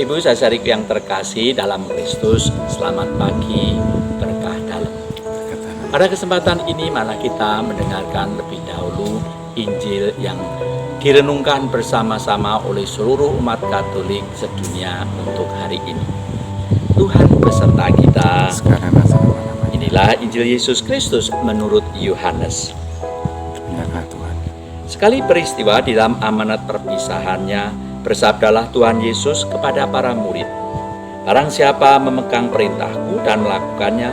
Bapak Ibu saudaraku yang terkasih dalam Kristus, selamat pagi, berkah dalam. Pada kesempatan ini mana kita mendengarkan lebih dahulu Injil yang direnungkan bersama-sama oleh seluruh umat Katolik sedunia untuk hari ini. Tuhan beserta kita. Inilah Injil Yesus Kristus menurut Yohanes. Sekali peristiwa di dalam amanat perpisahannya, bersabdalah Tuhan Yesus kepada para murid, "Barang siapa memegang perintahku dan melakukannya,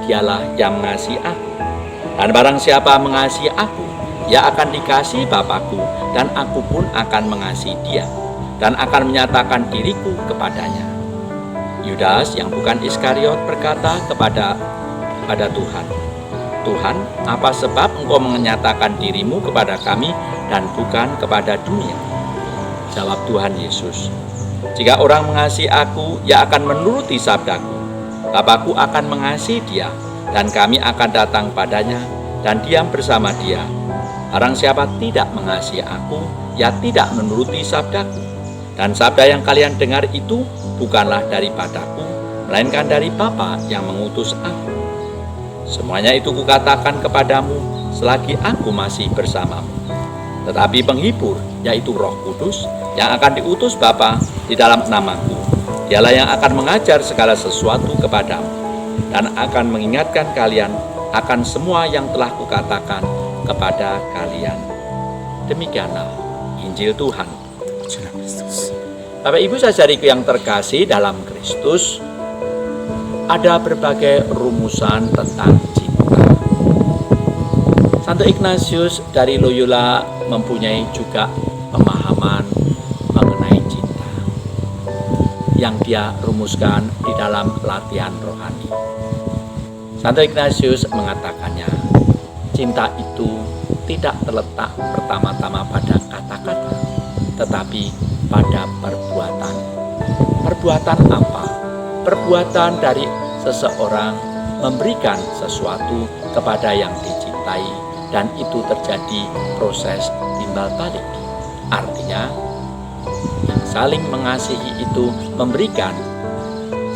dialah yang mengasihi aku. Dan barang siapa mengasihi aku, ia akan dikasihi Bapa-Ku, dan aku pun akan mengasihi dia, dan akan menyatakan diriku kepadanya." Yudas yang bukan Iskariot berkata kepada Tuhan, "Tuhan, apa sebab engkau menyatakan dirimu kepada kami dan bukan kepada dunia?" Jawab Tuhan Yesus, "Jika orang mengasihi aku, ia akan menuruti sabdaku. Bapa-Ku akan mengasihi dia, dan kami akan datang padanya dan diam bersama dia. Barang siapa tidak mengasihi aku, ia tidak menuruti sabdaku. Dan sabda yang kalian dengar itu bukanlah daripadaku, melainkan dari Bapa yang mengutus aku. Semuanya itu kukatakan kepadamu selagi aku masih bersamamu. Tetapi penghibur, yaitu Roh Kudus, yang akan diutus Bapa di dalam namaku, dialah yang akan mengajar segala sesuatu kepadamu, dan akan mengingatkan kalian akan semua yang telah kukatakan kepada kalian." Demikianlah Injil Tuhan. Bapak Ibu saudariku yang terkasih dalam Kristus, ada berbagai rumusan tentang cinta. Santo Ignatius dari Loyola mempunyai juga pemahaman mengenai cinta yang dia rumuskan di dalam latihan rohani. Santo Ignatius mengatakannya, cinta itu tidak terletak pertama-tama pada kata-kata, tetapi pada perbuatan. Perbuatan apa? Perbuatan dari seseorang memberikan sesuatu kepada yang dicintai, dan itu terjadi proses timbal balik. Artinya, yang saling mengasihi itu memberikan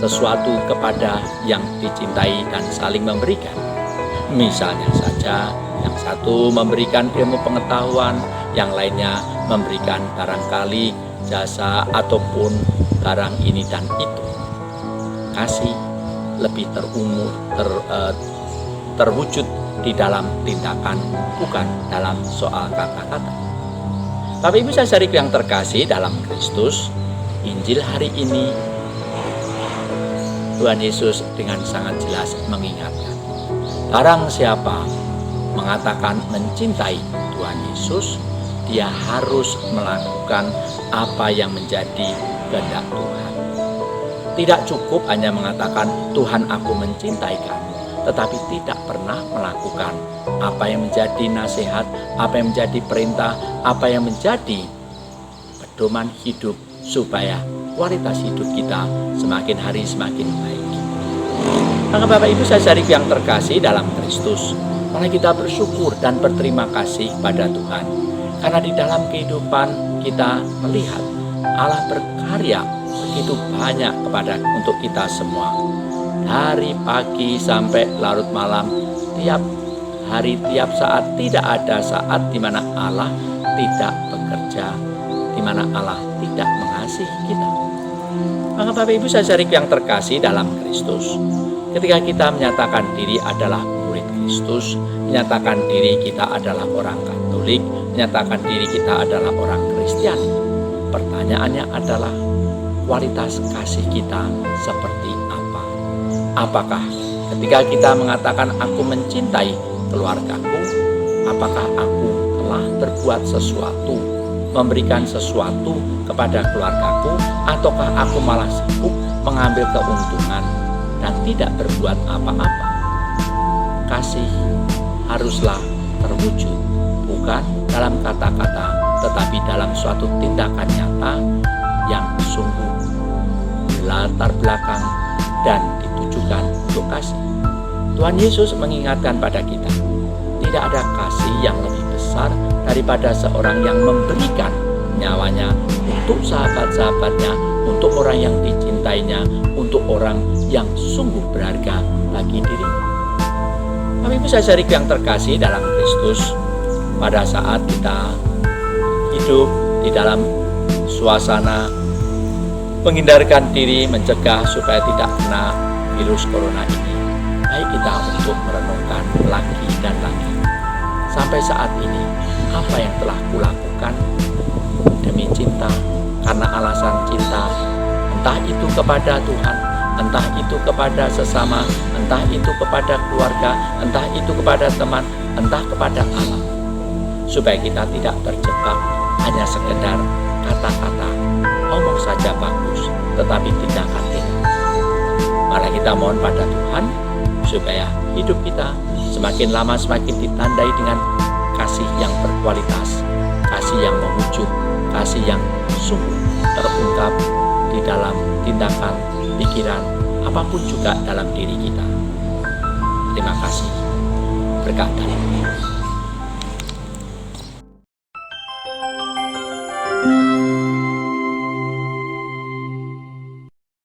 sesuatu kepada yang dicintai dan saling memberikan. Misalnya saja, yang satu memberikan ilmu pengetahuan, yang lainnya memberikan barangkali jasa ataupun barang ini dan itu. Kasih lebih terwujud di dalam tindakan, bukan dalam soal kata-kata. Bapak Ibu saudariku yang terkasih dalam Kristus, Injil hari ini Tuhan Yesus dengan sangat jelas mengingatkan, barang siapa mengatakan mencintai Tuhan Yesus, dia harus melakukan apa yang menjadi kehendak Tuhan. Tidak cukup hanya mengatakan, "Tuhan, aku mencintai kamu," tetapi tidak pernah melakukan apa yang menjadi nasihat, apa yang menjadi perintah, apa yang menjadi pedoman hidup supaya kualitas hidup kita semakin hari semakin baik. Maka Bapak Ibu saudariku yang terkasih dalam Kristus, mari kita bersyukur dan berterima kasih pada Tuhan, karena di dalam kehidupan kita melihat Allah berkarya begitu banyak untuk kita semua. Dari pagi sampai larut malam, tiap hari, tiap saat, tidak ada saat di mana Allah tidak bekerja, di mana Allah tidak mengasihi kita. Maka Bapak Ibu saudariku yang terkasih dalam Kristus, ketika kita menyatakan diri adalah murid Kristus, menyatakan diri kita adalah orang Katolik, menyatakan diri kita adalah orang Kristiani, pertanyaannya adalah kualitas kasih kita seperti apa? Apakah ketika kita mengatakan aku mencintai keluargaku, apakah aku telah berbuat sesuatu, memberikan sesuatu kepada keluargaku, ataukah aku malah sibuk mengambil keuntungan dan tidak berbuat apa-apa? Kasih haruslah terwujud bukan dalam kata-kata, tetapi dalam suatu tindakan nyata yang sungguh latar belakang dan ditujukan untuk kasih. Tuhan Yesus mengingatkan pada kita, tidak ada kasih yang lebih besar daripada seorang yang memberikan nyawanya untuk sahabat-sahabatnya, untuk orang yang dicintainya, untuk orang yang sungguh berharga bagi dirinya. Kami bisa saudara yang terkasih dalam Kristus, pada saat kita hidup di dalam suasana menghindarkan diri, mencegah supaya tidak kena virus corona ini, baik kita untuk merenungkan lagi dan lagi. Sampai saat ini, apa yang telah kulakukan demi cinta, karena alasan cinta, entah itu kepada Tuhan, entah itu kepada sesama, entah itu kepada keluarga, entah itu kepada teman, entah kepada Allah, supaya kita tidak terjebak hanya sekedar kata-kata, omong saja bagus, tetapi tindakan tidak. Mari kita mohon pada Tuhan supaya hidup kita semakin lama semakin ditandai dengan kasih yang berkualitas, kasih yang mengujuk, kasih yang sungguh terungkap di dalam tindakan, pikiran, apapun juga dalam diri kita. Terima kasih. Berkat dari